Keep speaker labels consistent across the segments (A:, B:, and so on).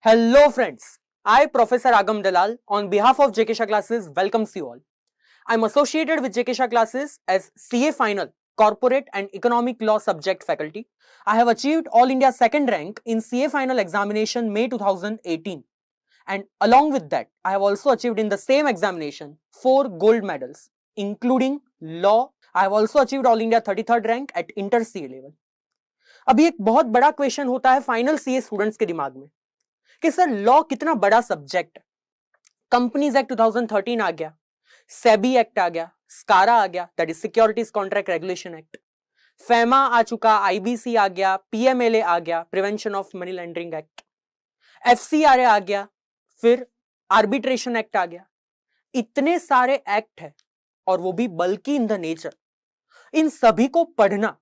A: Hello friends, I Professor Agam Dalal on behalf of JK Shah Classes welcomes you all. I am associated with JK Shah Classes as CA Final, Corporate and Economic Law subject faculty. I have achieved All India second rank in CA Final examination May 2018 and along with that I have also achieved in the same examination 4 gold medals including law. I have also achieved All India 33rd rank at Inter CA level. अभी एक बहुत बड़ा question होता है final CA students के दिमाग में कि सर लॉ कितना बड़ा सब्जेक्ट है। कंपनीज एक्ट 2013 आ गया, सेबी एक्ट आ गया, स्कारा आ गया that is securities contract regulation act, FEMA आ चुका, आईबीसी आ गया, पीएमएलए आ गया, prevention of money laundering act, FCRA आ गया, फिर आर्बिट्रेशन एक्ट आ गया। इतने सारे एक्ट है और वो भी बल्कि इन द नेचर। इन सभी को पढ़ना,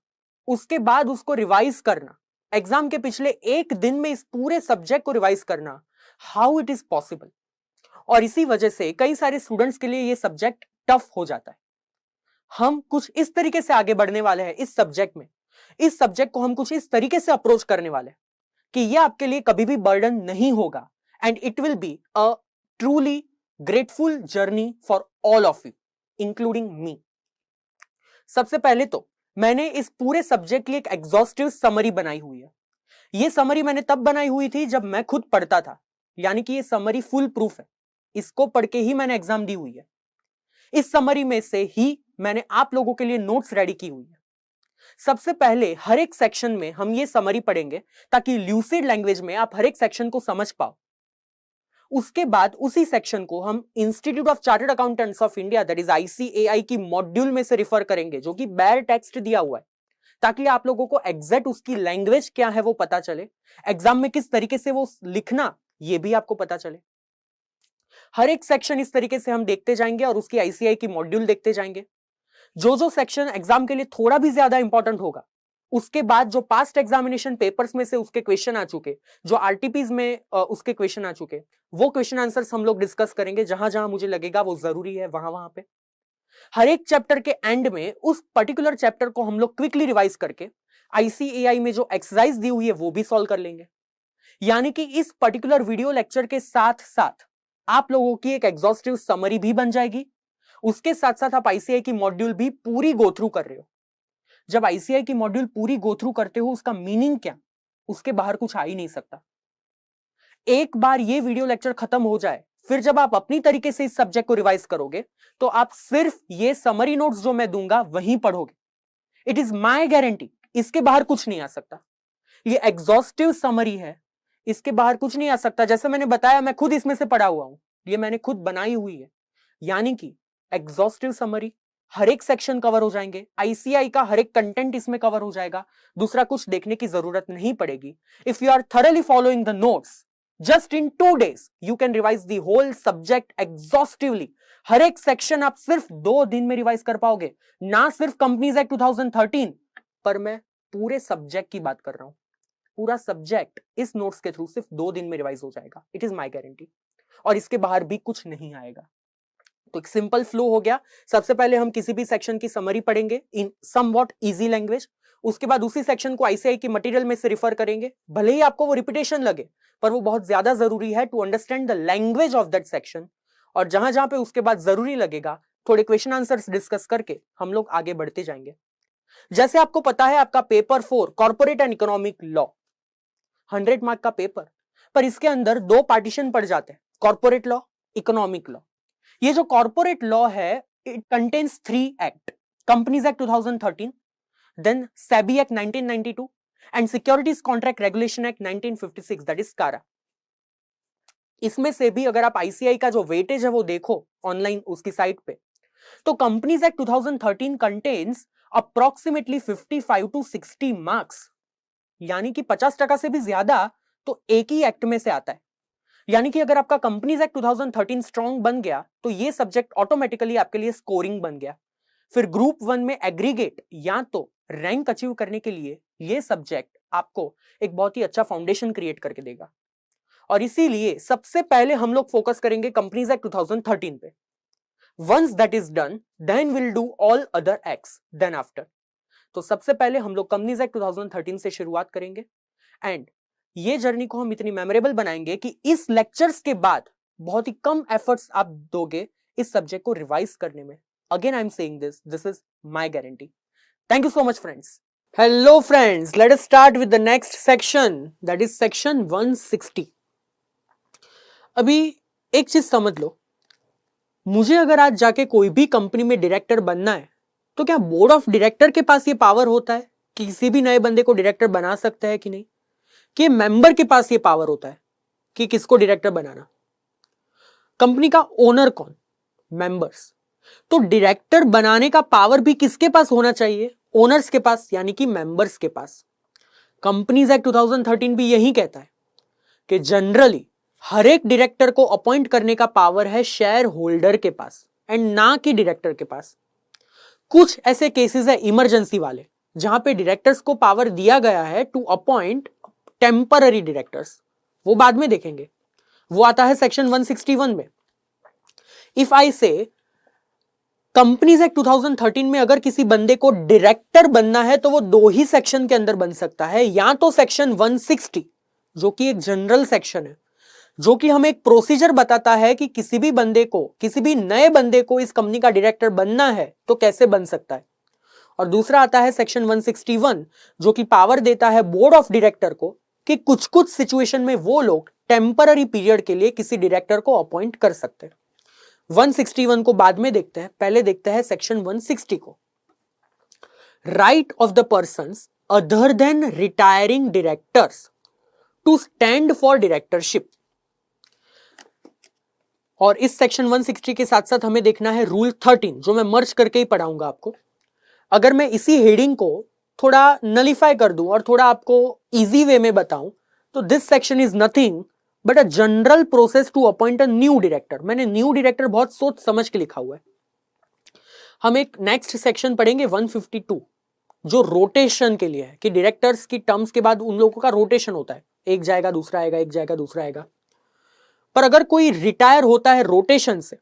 A: उसके बाद उसको रिवाइज करना, एग्जाम के पिछले एक दिन में इस पूरे सब्जेक्ट को रिवाइज करना, हाउ इट इज पॉसिबल। और इसी वजह से कई सारे स्टूडेंट्स के लिए ये सब्जेक्ट टफ हो जाता है। हम कुछ इस तरीके से आगे बढ़ने वाले हैं इस सब्जेक्ट में। इस सब्जेक्ट को हम कुछ इस तरीके से अप्रोच करने वाले हैं कि ये आपके लिए कभी भी बर्डन नहीं होगा and it will be a truly grateful journey for all of you including me. सबसे पहले तो मैंने इस पूरे सब्जेक्ट की एक एग्जॉस्टिव समरी बनाई हुई है। ये समरी मैंने तब बनाई हुई थी जब मैं खुद पढ़ता था, यानी कि ये समरी फुल प्रूफ है। इसको पढ़ के ही मैंने एग्जाम दी हुई है। इस समरी में से ही मैंने आप लोगों के लिए नोट्स रेडी की हुई है। सबसे पहले हर एक सेक्शन में हम ये समरी पढ़ेंगे ताकि ल्यूसिड लैंग्वेज में आप हर एक सेक्शन को समझ पाओ। उसके बाद उसी सेक्शन को हम institute of chartered accountants of India that is ICAI की मॉड्यूल में से रिफर करेंगे, जो कि बैर टेक्स्ट दिया हुआ है, ताकि आप लोगों को एग्जैक्ट उसकी लैंग्वेज क्या है वो पता चले, एग्जाम में किस तरीके से वो लिखना ये भी आपको पता चले। हर एक सेक्शन इस तरीके से हम देखते जाएंगे और उसकी आईसीआई की मॉड्यूल देखते जाएंगे। जो सेक्शन एग्जाम के लिए थोड़ा भी ज्यादा इंपॉर्टेंट होगा, उसके बाद जो पास्ट एग्जामिनेशन पेपर्स में से उसके क्वेश्चन आ चुके, जो आरटीपीज में उसके क्वेश्चन आ चुके, वो क्वेश्चन आंसर्स हम लोग डिस्कस करेंगे। जहां जहां मुझे लगेगा वो जरूरी है वहां वहां पे हर एक चैप्टर के एंड में उस पर्टिकुलर चैप्टर को हम लोग क्विकली रिवाइज करके आईसीएआई में जो एक्सरसाइज दी हुई है वो भी सॉल्व कर लेंगे। यानी कि इस पर्टिकुलर वीडियो लेक्चर के साथ साथ आप लोगों की एक एग्जॉस्टिव समरी भी बन जाएगी। उसके साथ साथ आप आईसीआई की मॉड्यूल भी पूरी गो थ्रू कर रहे हो। जब आईसीआई की मॉड्यूल पूरी गो थ्रू करते हो उसका मीनिंग क्या, उसके बाहर कुछ आ ही नहीं सकता। एक बार ये वीडियो लेक्चर खत्म हो जाए, फिर जब आप अपनी तरीके से इस सब्जेक्ट को रिवाइज करोगे तो आप सिर्फ ये समरी नोट्स जो मैं दूंगा वहीं पढ़ोगे। इट इज माय गारंटी, इसके बाहर कुछ नहीं आ सकता। ये एग्जॉस्टिव समरी है, इसके बाहर कुछ नहीं आ सकता। जैसे मैंने बताया, मैं खुद इसमें से पढ़ा हुआ हूं, ये मैंने खुद बनाई हुई है। यानी कि एग्जॉस्टिव समरी, हर एक सेक्शन कवर हो जाएंगे, आईसीआई का हर एक कंटेंट इसमें कवर हो जाएगा, दूसरा कुछ देखने की जरूरत नहीं पड़ेगी। If you are thoroughly following the notes, just in 2 days you can revise the whole subject exhaustively। हर एक सेक्शन आप सिर्फ 2 दिन में रिवाइज कर पाओगे। ना सिर्फ कंपनीज एक्ट 2013, पर मैं पूरे सब्जेक्ट की बात कर रहा हूं। पूरा सब्जेक्ट इस नोट्स के थ्रू सिर्फ 2 दिन में रिवाइज हो जाएगा। इट इज माय गारंटी, और इसके बाहर भी कुछ नहीं आएगा। तो एक सिंपल फ्लो हो गया। सबसे पहले हम किसी भी सेक्शन की समरी पढ़ेंगे इन समवॉट इजी लैंग्वेज। उसके बाद उसी सेक्शन को आईसीआई की मटेरियल में से रिफर करेंगे। भले ही आपको वो रिपीटेशन लगे, पर वो बहुत ज्यादा जरूरी है to understand the language of that section. और जहां जहां पे उसके बाद जरूरी लगेगा, थोड़े क्वेश्चन आंसर्स डिस्कस करके हम लोग आगे बढ़ते जाएंगे। जैसे आपको पता है, आपका paper 4 corporate and economic law 100 mark का पेपर, पर इसके अंदर 2 पार्टीशन पड़ जाते हैं, कॉर्पोरेट लॉ, इकोनॉमिक लॉ। ये जो कॉर्पोरेट लॉ है, it contains 3 act, companies act 2013, then SEBI act 1992 and securities contract regulation act 1956 that is SCRA. इसमें से भी अगर आप आईसीआई का जो वेटेज है वो देखो ऑनलाइन उसकी साइट पे, तो companies act 2013 contains approximately 55 to 60 marks, यानी कि 50% से भी ज्यादा तो एक ही एक्ट में से आता है। यानी कि अगर आपका कंपनीज एक्ट 2013 स्ट्रॉन्ग बन गया तो ये सब्जेक्ट ऑटोमेटिकली आपके लिए स्कोरिंग बन गया। फिर ग्रुप 1 में एग्रीगेट या तो रैंक अचीव करने के लिए ये सब्जेक्ट आपको एक बहुत ही अच्छा फाउंडेशन क्रिएट करके देगा। और इसीलिए सबसे पहले हम लोग फोकस करेंगे कंपनीज एक्ट 2013 पे। Once that is done, then will do all other acts then after. तो सबसे पहले हम लोग कंपनीज एक्ट 2013 से शुरुआत करेंगे एंड ये जर्नी को हम इतनी मेमोरेबल बनाएंगे कि इस लेक्चर्स के बाद बहुत ही कम एफर्ट्स आप दोगे इस सब्जेक्ट को रिवाइज करने में. Again I am saying this is my guarantee. Thank you so much friends. Hello friends, let us start with the next section, that is section 160. अभी एक चीज समझ लो, मुझे अगर आज जाके कोई भी कंपनी में डायरेक्टर बनना है तो क्या बोर्ड ऑफ डायरेक्टर के पास ये पावर होता है कि किसी भी नए बंदे को डायरेक्टर बना सकता है कि नहीं? कि मेंबर के पास ये पावर होता है कि किसको डायरेक्टर बनाना? कंपनी का ओनर कौन? मेंबर्स. तो डायरेक्टर बनाने का पावर भी किसके पास होना चाहिए? ओनर्स के पास, यानी कि मेंबर्स के पास. कंपनीज एक्ट 2013 भी यही कहता है कि जनरली हर एक डायरेक्टर को अपॉइंट करने का पावर है शेयर होल्डर के पास एंड ना कि डायरेक्टर के पास. कुछ ऐसे केसेस है इमरजेंसी वाले जहां पे डायरेक्टर्स को पावर दिया गया है टू अपॉइंट टेम्पररी डायरेक्टर्स. वो बाद में देखेंगे, वो आता है सेक्शन 161 में. इफ आई से कंपनीज एक्ट 2013 में अगर किसी बंदे को डायरेक्टर बनना है तो वो दो ही सेक्शन के अंदर बन सकता है. या तो सेक्शन 160 जो कि एक जनरल सेक्शन है, जो कि हमें एक प्रोसीजर बताता है कि किसी भी बंदे को, किसी भी नए बंदे को इस कंपनी का डायरेक्टर बनना है तो कैसे बन सकता है. और दूसरा आता है सेक्शन 161 जो कि पावर देता है बोर्ड ऑफ डायरेक्टर को कि कुछ कुछ सिचुएशन में वो लोग टेम्पररी पीरियड के लिए किसी डायरेक्टर को अपॉइंट कर सकते हैं. 161 को बाद में देखते हैं, पहले देखते हैं सेक्शन 160 को. Right of the persons other than retiring directors to stand for directorship. और इस सेक्शन 160 के साथ साथ हमें देखना है रूल 13 जो मैं मर्ज करके ही पढ़ाऊंगा आपको. अगर मैं इसी हेडिंग को थोड़ा नलिफाई कर दूं और थोड़ा आपको इजी वे में बताऊं तो this section is nothing but a general process to appoint a new director. मैंने न्यू डायरेक्टर बहुत सोच समझ के लिखा हुआ है. हम एक नेक्स्ट सेक्शन पढ़ेंगे 152 जो रोटेशन के लिए है कि डायरेक्टर्स की टर्म्स के बाद उन लोगों का रोटेशन होता है, एक जाएगा दूसरा आएगा, एक जाएगा दूसरा आएगा. पर अगर कोई रिटायर होता है रोटेशन से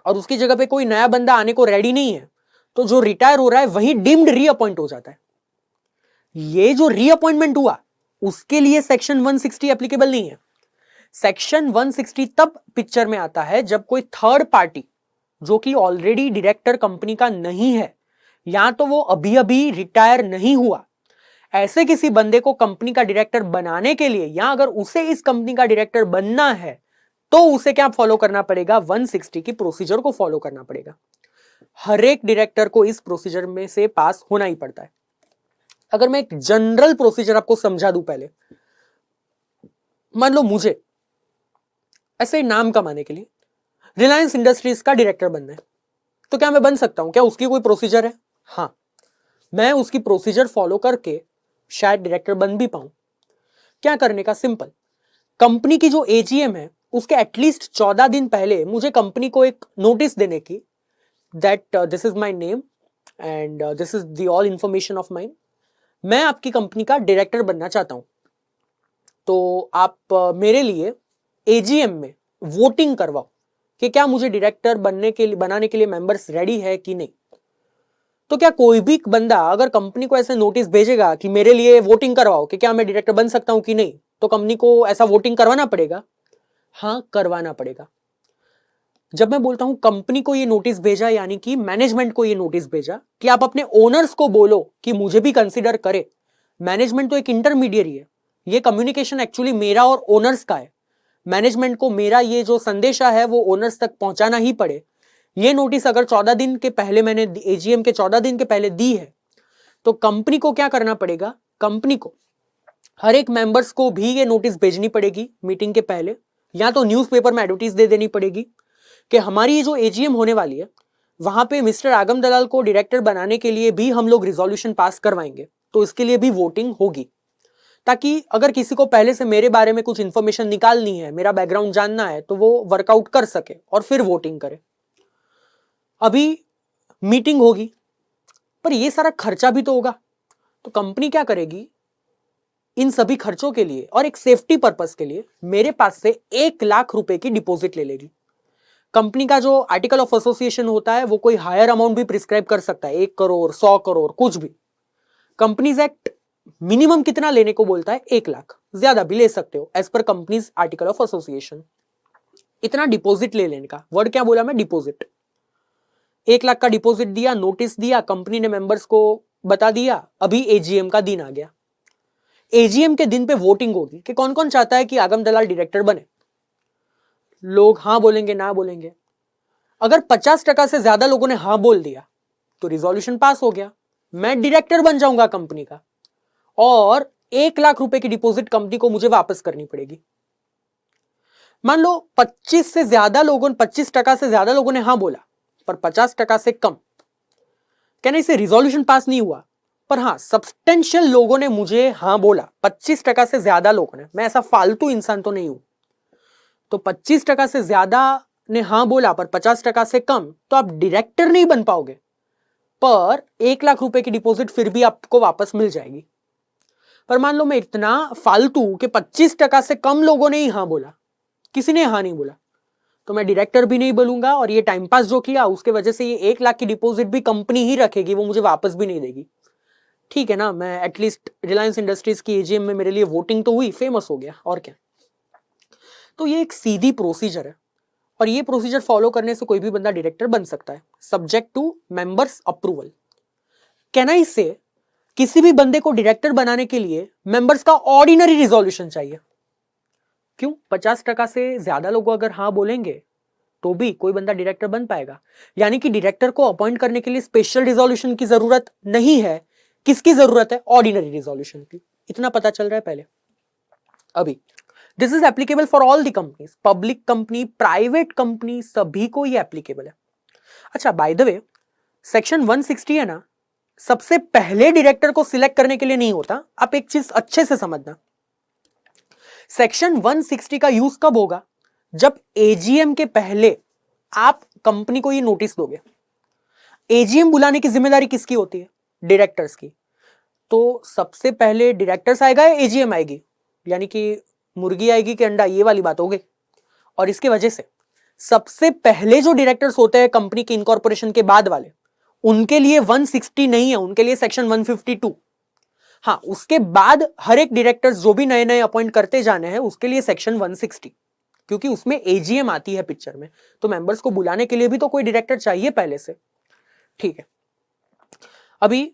A: और उसकी जगह पे कोई नया बंदा आने को रेडी नहीं है तो जो रिटायर हो रहा है वही डीम्ड रीअपॉइंट हो जाता है. ये जो रीअपॉइंटमेंट हुआ उसके लिए सेक्शन 160 एप्लीकेबल नहीं है. सेक्शन 160 तब पिक्चर में आता है जब कोई थर्ड पार्टी जो कि ऑलरेडी डायरेक्टर कंपनी का नहीं है या तो वो अभी अभी रिटायर नहीं हुआ, ऐसे किसी बंदे को कंपनी का डायरेक्टर बनाने के लिए या अगर उसे इस कंपनी का डायरेक्टर बनना है तो उसे क्या फॉलो करना पड़ेगा? 160 की प्रोसीजर को फॉलो करना पड़ेगा. हर एक डायरेक्टर को इस प्रोसीजर में से पास होना ही पड़ता है. अगर मैं एक जनरल प्रोसीजर आपको समझा दूं, पहले मान लो मुझे ऐसे नाम कमाने के लिए रिलायंस इंडस्ट्रीज का डायरेक्टर बनना है तो क्या मैं बन सकता हूं? क्या उसकी कोई प्रोसीजर है? हाँ, मैं उसकी प्रोसीजर फॉलो करके शायद डायरेक्टर बन भी पाऊं. क्या करने का? सिंपल. कंपनी की जो एजीएम है उसके एटलीस्ट 14 दिन पहले मुझे कंपनी को एक नोटिस देने की that this is my name and this is the all information of mine. मैं आपकी कंपनी का डायरेक्टर बनना चाहता हूं तो आप मेरे लिए एजीएम में वोटिंग करवाओ कि क्या मुझे डायरेक्टर बनाने के लिए मेंबर्स रेडी है कि नहीं. तो क्या कोई भी बंदा अगर कंपनी को ऐसे नोटिस भेजेगा कि मेरे लिए वोटिंग करवाओ कि क्या मैं डायरेक्टर बन सकता हूं कि नहीं, तो कंपनी को ऐसा वोटिंग करवाना पड़ेगा? हाँ, करवाना पड़ेगा. जब मैं बोलता हूं कंपनी को ये नोटिस भेजा, यानी कि मैनेजमेंट को ये नोटिस भेजा कि आप अपने ओनर्स को बोलो कि मुझे भी कंसीडर करे. मैनेजमेंट तो एक इंटरमीडिएरी है, ये कम्युनिकेशन एक्चुअली मेरा और ओनर्स का है. मैनेजमेंट को मेरा ये जो संदेशा है वो ओनर्स तक पहुंचाना ही पड़े. ये नोटिस अगर 14 दिन के पहले मैंने एजीएम के 14 दिन के पहले दी है तो कंपनी को क्या करना पड़ेगा? कंपनी को हर एक मेंबर्स को भी ये नोटिस भेजनी पड़ेगी मीटिंग के पहले, या तो न्यूज़पेपर में एडवर्टाइज दे देनी पड़ेगी कि हमारी ये जो एजीएम होने वाली है वहां पे मिस्टर आगम दलाल को डायरेक्टर बनाने के लिए भी हम लोग रिजोल्यूशन पास करवाएंगे, तो इसके लिए भी वोटिंग होगी. ताकि अगर किसी को पहले से मेरे बारे में कुछ इंफॉर्मेशन निकालनी है, मेरा बैकग्राउंड जानना है, तो वो वर्कआउट कर सके और फिर वोटिंग करे. अभी मीटिंग होगी पर ये सारा खर्चा भी तो होगा, तो कंपनी क्या करेगी? इन सभी खर्चों के लिए और एक सेफ्टी पर्पस के लिए मेरे पास से 1 लाख रुपए की डिपॉजिट ले लेगी. कंपनी का जो आर्टिकल ऑफ एसोसिएशन होता है वो कोई हायर अमाउंट भी प्रिस्क्राइब कर सकता है, 1 करोड़ 100 करोड़ कुछ भी. कंपनीज एक्ट मिनिमम कितना लेने को बोलता है? 1 लाख. ज्यादा भी ले सकते हो as per companies article of association. इतना डिपॉजिट ले लेने का, वर्ड क्या बोला मैं, डिपॉजिट। 1 लाख का डिपॉजिट दिया, नोटिस दिया, कंपनी ने मेंबर्स को बता दिया, अभी एजीएम का दिन आ गया। एजीएम के दिन पे वोटिंग होगी कि कौन कौन चाहता है कि आगम दलाल डायरेक्टर बने। लोग हाँ बोलेंगे, ना बोलेंगे। अगर 50% से ज्यादा लोगों ने हाँ बोल दिया तो रिजोल्यूशन पास हो गया, मैं डायरेक्टर बन जाऊंगा कंपनी का, और 1 लाख रुपए की डिपॉजिट कंपनी को मुझे वापस करनी पड़ेगी। मान लो 25% से ज्यादा लोगों ने हाँ बोला, पर 50% से कम, कहना इसे रिजोल्यूशन पास नहीं हुआ, पर हाँ सब्सटेंशियल लोगों ने मुझे हाँ बोला, 25% से ज्यादा लोगों ने, मैं ऐसा फालतू इंसान तो नहीं हूं, तो 25% से ज्यादा ने हाँ बोला पर 50% से कम, तो आप डायरेक्टर नहीं बन पाओगे, पर 1 लाख रुपए की डिपॉजिट फिर भी आपको वापस मिल जाएगी। पर मान लो मैं इतना फालतू कि 25% से कम लोगों ने ही हाँ बोला, किसी ने हाँ नहीं बोला, तो मैं डायरेक्टर भी नहीं बोलूंगा, और ये टाइम पास जो किया उसके वजह से ये 1 लाख की डिपॉजिट भी कंपनी ही रखेगी, वो मुझे वापस भी नहीं देगी। ठीक है ना, मैं एटलीस्ट रिलायंस इंडस्ट्रीज की एजीएम में मेरे लिए वोटिंग तो हुई, फेमस हो गया, और क्या। तो ये एक सीधी प्रोसीजर है, और ये प्रोसीजर फॉलो करने से कोई भी बंदा डायरेक्टर बन सकता है, सब्जेक्ट टू मेंबर्स अप्रूवल। कहना इससे किसी भी बंदे को डायरेक्टर बनाने के लिए मेंबर्स का ऑर्डिनरी रिजोल्यूशन चाहिए। क्यों? 50% से ज्यादा लोग अगर हाँ बोलेंगे तो भी कोई बंदा डायरेक्टर बन पाएगा, यानी कि डायरेक्टर को अपॉइंट करने के लिए स्पेशल रिजोल्यूशन की जरूरत नहीं है। किसकी जरूरत है? ऑर्डिनरी रिजोल्यूशन की। इतना पता चल रहा है पहले। अभी this is applicable for all the companies, public company, private company, सभी को ये एप्लीकेबल है। अच्छा, बाय द वे, सेक्शन 160 है ना, सबसे पहले डायरेक्टर को सिलेक्ट करने के लिए नहीं होता। आप एक चीज अच्छे से समझना, सेक्शन 160 का यूज कब होगा? जब एजीएम के पहले आप कंपनी को ये नोटिस दोगे। एजीएम बुलाने की जिम्मेदारी किसकी होती है? डायरेक्टर्स की। तो सबसे पहले डायरेक्टर्स आएगा या एजीएम आएगी? यानी कि मुर्गी आएगी कि अंडा, ये वाली बात हो गई। और इसके वजह से सबसे पहले जो डायरेक्टर्स होते हैं कंपनी के इनकॉर्पोरेशन के बाद वाले, उनके लिए 160 नहीं है, उनके लिए सेक्शन 152। हाँ, उसके बाद हर एक डायरेक्टर्स जो भी नए नए अपॉइंट करते जाने हैं उसके लिए सेक्शन 160, क्योंकि उसमें एजीएम आती है पिक्चर में, तो मेंबर्स को बुलाने के लिए भी तो कोई डायरेक्टर चाहिए पहले से। ठीक है, अभी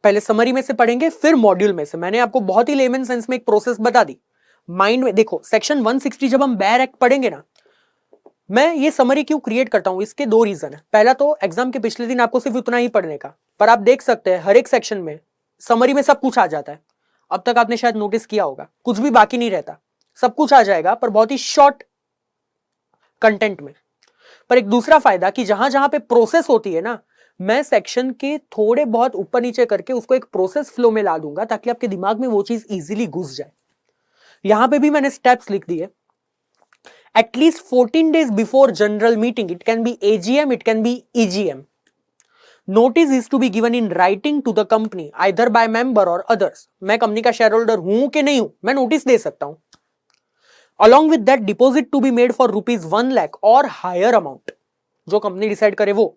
A: पहले समरी में से पढ़ेंगे, फिर मॉड्यूल में से। मैंने आपको बहुत ही लेमन सेंस में एक प्रोसेस बता दी, माइंड में देखो। सेक्शन 160 जब हम बेयर एक्ट पढ़ेंगे ना, मैं ये समरी क्यों क्रिएट करता हूं, इसके 2 रीजन है। पहला तो एग्जाम के पिछले दिन आपको सिर्फ उतना ही पढ़ने का, पर आप देख सकते हैं हर एक सेक्शन में समरी में सब कुछ आ जाता है। अब तक आपने शायद नोटिस किया होगा, कुछ भी बाकी नहीं रहता, सब कुछ आ जाएगा, पर बहुत ही शॉर्ट कंटेंट में। पर एक दूसरा फायदा कि जहां जहां पे प्रोसेस होती है ना, मैं सेक्शन के थोड़े बहुत ऊपर नीचे करके उसको एक प्रोसेस फ्लो में ला दूंगा, ताकि आपके दिमाग में वो चीज इजीली घुस जाए। यहां पे भी मैंने स्टेप्स लिख दिए। At least 14 days before general meeting, it can be AGM, it can be EGM. Notice is to be given in writing to the company, either by member or others. मैं company का share holder हूं कि नहीं हूं, मैं notice दे सकता हूं। Along with that, deposit to be made for ₹1 lakh or higher amount, जो कंपनी डिसाइड करे वो।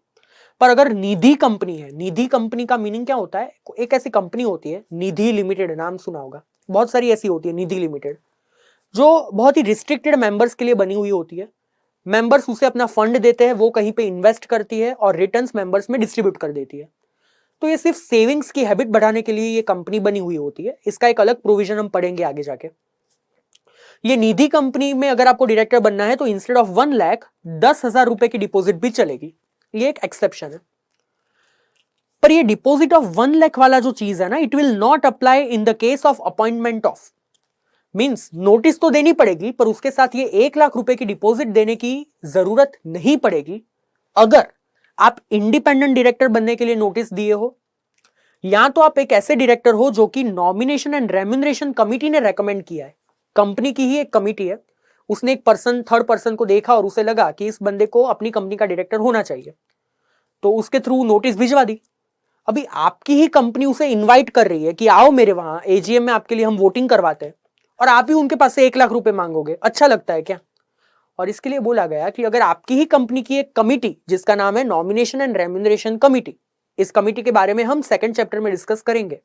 A: पर अगर निधि कंपनी है, निधि कंपनी का मीनिंग क्या होता है? एक ऐसी कंपनी होती है, निधि लिमिटेड, नाम सुना होगा, बहुत सारी ऐसी होती है निधि लिमिटेड, जो बहुत ही रिस्ट्रिक्टेड मेंबर्स के लिए बनी हुई होती है। मेंबर्स उसे अपना फंड देते हैं, वो कहीं पे इन्वेस्ट करती है और रिटर्न्स मेंबर्स में डिस्ट्रीब्यूट कर देती है। तो ये सिर्फ सेविंग्स की हैबिट बढ़ाने के लिए ये कंपनी बनी हुई होती है। इसका एक अलग प्रोविजन हम पढ़ेंगे आगे जाके। ये निधि कंपनी में अगर आपको डायरेक्टर बनना है तो इंस्टेड ऑफ 1 लाख 10,000 रुपए की डिपॉजिट भी चलेगी, ये एक एक्सेप्शन है। पर ये डिपॉजिट ऑफ 1 लाख वाला जो चीज है ना, it will not apply in the case of appointment of, means notice तो देनी पड़ेगी, पर उसके साथ ये 1 लाख रुपए की डिपॉजिट देने की जरूरत नहीं पड़ेगी अगर आप इंडिपेंडेंट डायरेक्टर बनने के लिए नोटिस दिए हो, या तो आप एक ऐसे डायरेक्टर हो जो कि नॉमिनेशन एंड रेम्यूनरेशन कमिटी ने रेकमेंड किया है। कंपनी की ही एक कमिटी है, उसने एक पर्सन, थर्ड पर्सन को देखा और उसे लगा कि इस बंदे को अपनी कंपनी का डायरेक्टर होना चाहिए, तो उसके थ्रू नोटिस भिजवा दी। अभी आपकी ही कंपनी उसे इन्वाइट कर रही है कि आओ मेरे वहां एजीएम में, आपके लिए हम वोटिंग करवाते हैं, और आप ही उनके पास से 1 लाख रुपए मांगोगे, अच्छा लगता है क्या? और इसके लिए बोला गया कि अगर आपकी ही कंपनी की एक कमिटी, जिसका नाम है नॉमिनेशन एंड रेम्यूनरेशन कमिटी, इस कमिटी के बारे में हम सेकंड चैप्टर में डिस्कस करेंगे,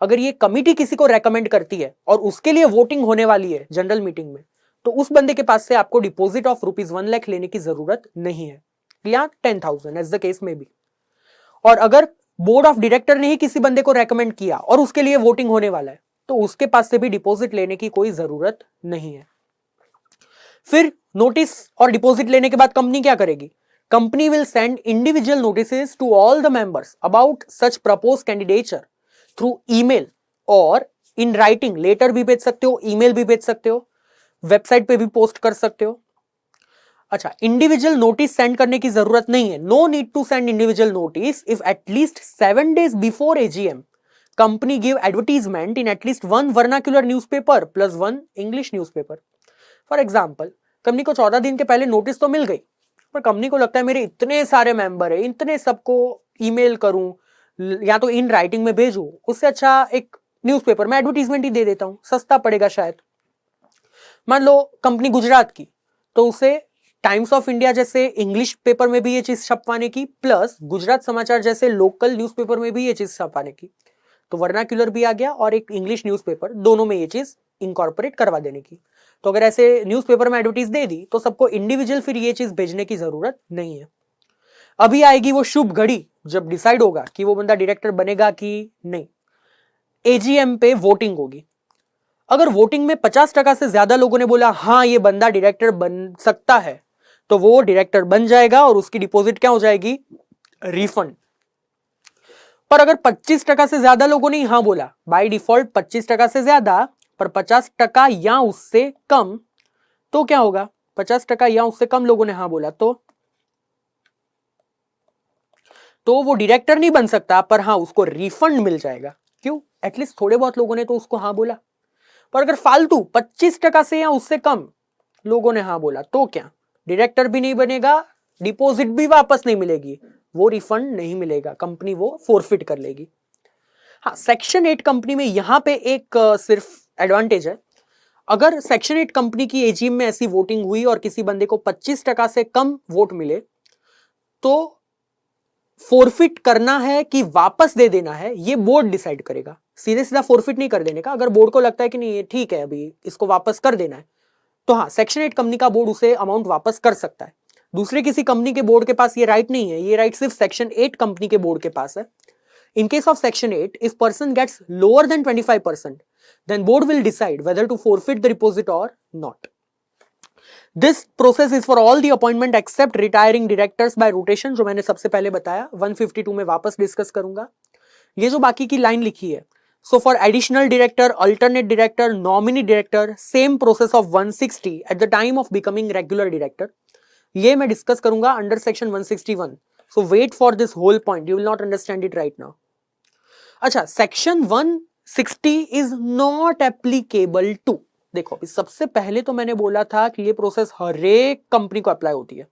A: अगर ये कमिटी किसी को रेकमेंड करती है और उसके लिए वोटिंग होने वाली है जनरल मीटिंग में, तो उस बंदे के पास से आपको डिपॉजिट ऑफ ₹1 लाख लेने की जरूरत नहीं है, या 10,000 एज द केस में भी। और अगर बोर्ड ऑफ डायरेक्टर ने ही किसी बंदे को रेकमेंड किया और उसके लिए वोटिंग होने वाला है, तो उसके पास से भी डिपॉजिट लेने की कोई जरूरत नहीं है। फिर नोटिस और डिपॉजिट लेने के बाद कंपनी क्या करेगी? Company will send individual notices to all the members about such propose candidature through email और इन राइटिंग। लेटर भी भेज सकते हो, ईमेल भी भेज सकते हो, वेबसाइट पे भी पोस्ट कर सकते हो। अच्छा, इंडिविजुअल नोटिस सेंड करने की जरूरत नहीं है। No need to send individual notice if at least 7 days before AGM company give advertisement in at least 1 vernacular newspaper plus 1 English newspaper. For example, company को 14 दिन के पहले नोटिस तो मिल गई, पर कंपनी को लगता है मेरे इतने सारे मेंबर है, इतने सबको ईमेल करूं या तो इन राइटिंग में भेजूं, उससे अच्छा एक न्यूज़पेपर में एडवर्टीजमेंट ही दे देता हूं, सस्ता पड़ेगा शायद। मान लो कंपनी गुजरात की, तो उसे टाइम्स ऑफ इंडिया जैसे इंग्लिश पेपर में भी ये चीज छपवाने की, प्लस गुजरात समाचार जैसे लोकल न्यूज़पेपर में भी ये चीज छपवाने की। तो वर्नाक्युलर भी आ गया और एक इंग्लिश न्यूज़पेपर, दोनों में ये चीज इंकॉर्पोरेट करवा देने की। तो अगर ऐसे न्यूज़पेपर में एडवर्टीज दे दी तो सबको इंडिविजुअल फिर ये चीज भेजने की जरूरत नहीं है। अभी आएगी वो शुभ घड़ी जब डिसाइड होगा कि वो बंदा डायरेक्टर बनेगा कि नहीं। एजीएम पे वोटिंग होगी। अगर वोटिंग में 50% से ज्यादा लोगों ने बोला हाँ ये बंदा डायरेक्टर बन सकता है, तो वो डायरेक्टर बन जाएगा और उसकी डिपॉजिट क्या हो जाएगी? रिफंड। पर अगर 25% से ज्यादा लोगों ने हाँ बोला, बाय डिफॉल्ट 25% से ज्यादा पर 50% या उससे कम, तो क्या होगा? 50% या उससे कम लोगों ने हाँ बोला तो वो डायरेक्टर नहीं बन सकता, पर हाँ उसको रिफंड मिल जाएगा। क्यों? एटलीस्ट थोड़े बहुत लोगों ने तो उसको हाँ बोला। पर अगर फालतू 25% से या उससे कम लोगों ने हाँ बोला, तो क्या? डायरेक्टर भी नहीं बनेगा, डिपॉजिट भी वापस नहीं मिलेगी, वो रिफंड नहीं मिलेगा, कंपनी वो फोरफिट कर लेगी। हाँ, सेक्शन 8 कंपनी में यहां पे एक सिर्फ एडवांटेज है। अगर सेक्शन 8 कंपनी की एजीएम में ऐसी वोटिंग हुई और किसी बंदे को 25% से कम वोट मिले, तो फोरफिट करना है कि वापस दे देना है, ये बोर्ड डिसाइड करेगा। सीधे सीधा फोरफिट नहीं कर देने का। अगर बोर्ड को लगता है कि नहीं ये ठीक है, अभी इसको वापस कर देना है, तो हाँ, सेक्शन 8 कंपनी का बोर्ड उसे अमाउंट वापस कर सकता है। दूसरे किसी कंपनी के बोर्ड के पास ये राइट नहीं है, ये राइट सिर्फ सेक्शन 8 कंपनी के बोर्ड के पास है। In case of section 8, if person gets lower than 25%, then board will decide whether to forfeit the deposit or not. This process is for all the appointment except retiring directors by rotation, जो मैंने सबसे पहले बताया, 152 में वापस discuss करूंगा। ये जो बाकी की लाइन लिखी है, so for additional director, alternate director, nominee director, same process of 160 at the time of becoming regular director, ये मैं डिस्कस करूंगा under section 161. So wait for this whole point, you will not understand it right now. अच्छा, section 160 is not applicable to. देखो, सबसे पहले तो मैंने बोला था कि ये प्रोसेस हर एक कंपनी को अप्लाई होती है।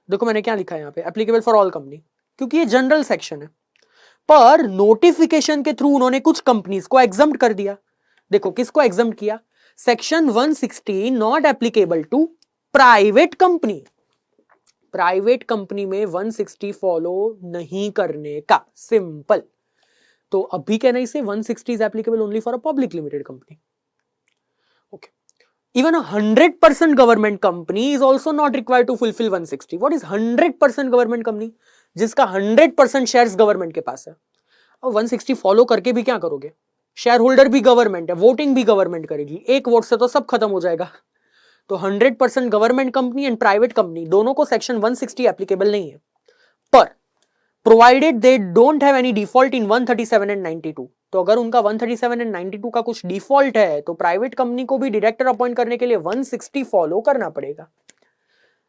A: देखो मैंने क्या लिखा है यहाँ पे, एप्लीकेबल फॉर ऑल कंपनी, क्योंकि ये जनरल सेक्शन है। पर नोटिफिकेशन के थ्रू उन्होंने कुछ कंपनीज को एग्जम्प्ट कर दिया। देखो किसको एग्जम्प्ट किया? Section 160 not applicable to private company. Private company में 160 फॉलो नहीं करने का, सिंपल। तो अभी कहना इसे 160 is applicable only for a public limited company. Okay. Even a 100% government company is also not required to fulfill 160. What is 100% government company? जिसका 100% shares government के पास है। और 160 फॉलो करके भी क्या करोगे? शेयर होल्डर भी गवर्नमेंट है, वोटिंग भी गवर्नमेंट करेगी, एक वोट से तो सब खत्म हो जाएगा। तो 100% government company and private company दोनों को सेक्शन 160 एप्लीकेबल नहीं है। पर provided they don't have any default in 137 and 92, तो अगर उनका 137 एंड 92 का कुछ डिफॉल्ट है, तो प्राइवेट कंपनी को भी डायरेक्टर अपॉइंट करने के लिए 160 फॉलो करना पड़ेगा।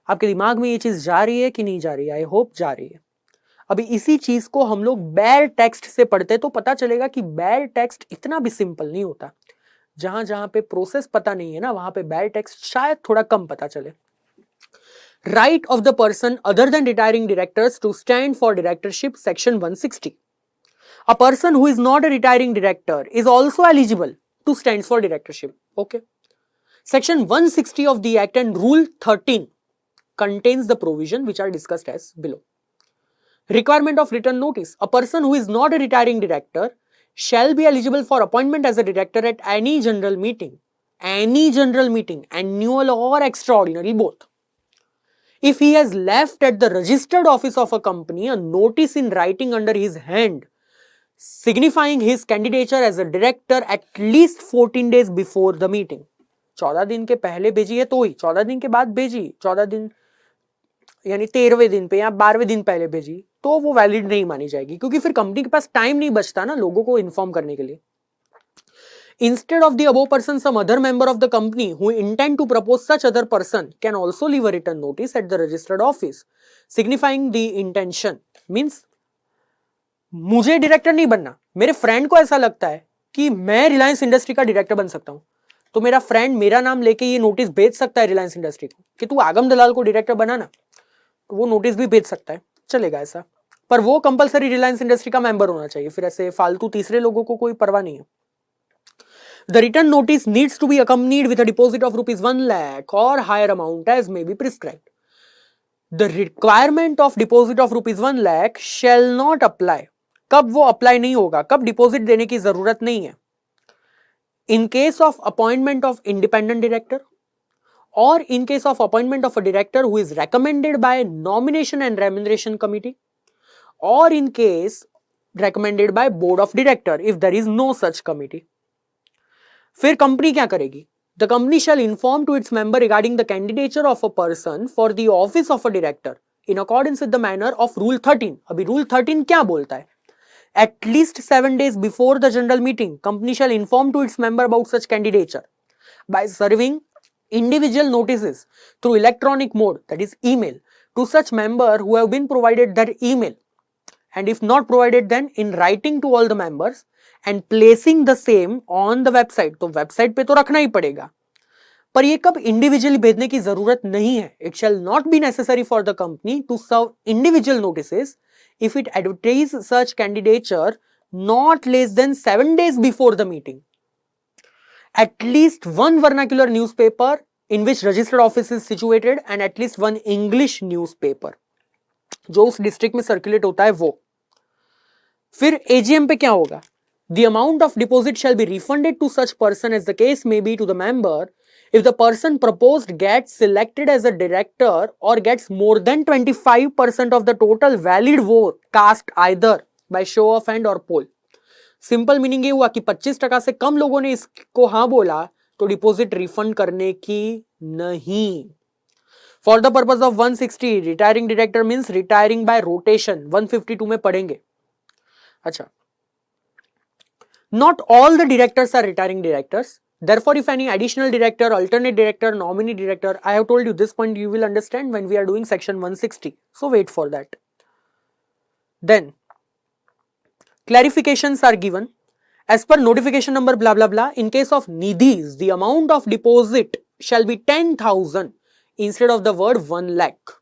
A: आपके दिमाग में ये चीज जा रही है कि नहीं जा रही है? आई होप जा रही है। अभी इसी चीज को हम लोग बैर टेक्स्ट से पढ़ते तो पता चलेगा कि बैर टेक्स्ट इतना भी सिंपल नहीं होता। जहां जहां पे प्रोसेस पता नहीं है ना, वहां पे बैर टेक्स्ट शायद थोड़ा कम पता चले। Right of the person other than retiring directors to stand for directorship, section 160. A person who is not a retiring director is also eligible to stand for directorship. Okay. Section 160 of the Act and Rule 13 contains the provision which are discussed as below. Requirement of written notice. A person who is not a retiring director shall be eligible for appointment as a director at any general meeting, annual or extraordinary, both. If he has left at the registered office of a company a notice in writing under his hand signifying his candidature as a director at least 14 days before the meeting. 14 दिन के पहले भेजी है तो ही, 14 दिन के बाद भेजी, 14 दिन यानी 13वें दिन पे या 12वें दिन पहले भेजी तो वो वैलिड नहीं मानी जाएगी, क्योंकि फिर कंपनी के पास टाइम नहीं बचता ना लोगों को इन्फॉर्म करने के लिए. Instead of the above person, some other member of the company who intend to propose such other person can also leave a written notice at the registered office signifying the intention. Means मुझे director नहीं बनना, मेरे friend को ऐसा लगता है कि मैं रिलायंस इंडस्ट्री का डायरेक्टर बन सकता हूं, तो मेरा फ्रेंड मेरा नाम लेके ये नोटिस भेज सकता है रिलायंस इंडस्ट्री को कि तू आगम दलाल को डायरेक्टर बनाना, तो वो नोटिस भी भेज सकता है, चलेगा ऐसा. पर वो कंपलसरी रिलायंस इंडस्ट्री का मेंबर होना चाहिए, फिर ऐसे फालतू तीसरे लोगों को कोई परवाह नहीं है. The written notice needs to be accompanied with a deposit of rupees 1 lakh or higher amount as may be prescribed. The requirement of deposit of rupees 1 lakh shall not apply. कब वो अप्लाई नहीं होगा, कब deposit देने की जरूरत नहीं है? In case of appointment of independent director or in case of appointment of a director who is recommended by nomination and remuneration committee or in case recommended by board of director if there is no such committee. फिर company क्या करेगी? The company shall inform to its member regarding the candidature of a person for the office of a director in accordance with the manner of Rule 13. अभी Rule 13 क्या बोलता है? At least 7 days before the general meeting, company shall inform to its member about such candidature by serving individual notices through electronic mode, that is email, to such member who have been provided their email, and if not provided, then in writing to all the members and placing the same on the website. तो website पे तो रखना ही पड़ेगा, पर ये कब individually भेजने की जरूरत नहीं है. It shall not be necessary for the company to serve individual notices if it advertises such candidature not less than 7 days before the meeting. At least one vernacular newspaper in which registered office is situated and at least one English newspaper जो उस district में circulate होता है वो. फिर AGM पे क्या होगा? The amount of deposit shall be refunded to such person as the case may be to the member if the person proposed gets selected as a director or gets more than 25% of the total valid vote cast either by show of hand or poll. Simple meaning ये हुआ कि 25% से कम लोगों ने इसको हाँ बोला तो डिपॉजिट रिफंड करने की नहीं. For the purpose of 160 retiring director means retiring bye rotation 152 में पढ़ेंगे. अच्छा, not all the directors are retiring directors. Therefore, if any additional director, alternate director, nominee director, I have told you this point you will understand when we are doing section 160. So wait for that. Then clarifications are given as per notification number blah blah blah. In case of nidhis, the amount of deposit shall be 10,000 instead of the word 1 lakh.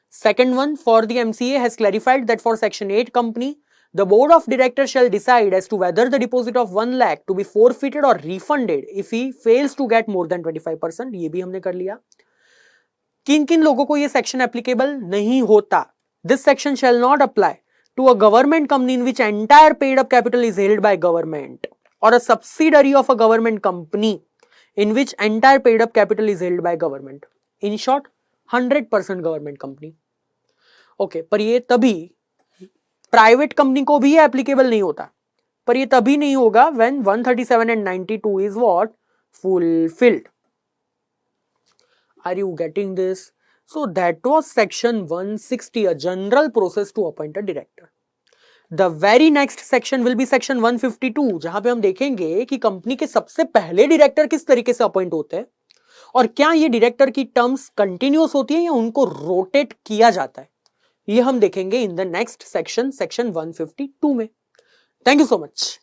A: Second one, for the MCA has clarified that for section 8 company, the board of directors shall decide as to whether the deposit of 1 lakh to be forfeited or refunded if he fails to get more than 25%. ये भी हमने कर लिया. किन किन लोगों को ये सेक्शन एप्लीकेबल नहीं होता? This section shall not apply to a government company in which entire paid up capital is held by government or a subsidiary of a government company in which entire paid up capital is held by government. In short, 100% government company. Okay, पर ये तभी private company को भी applicable नहीं होता, पर ये तभी नहीं होगा when 137 and 92 is what fulfilled. Are you getting this? So that was section 160, a general process to appoint a director. The very next section will be section 152, जहां पे हम देखेंगे कि कंपनी के सबसे पहले डायरेक्टर किस तरीके से अपॉइंट होते हैं और क्या ये डायरेक्टर की टर्म्स कंटिन्यूअस होती है या उनको रोटेट किया जाता है. ये हम देखेंगे इन द नेक्स्ट सेक्शन 152 में. Thank you so much.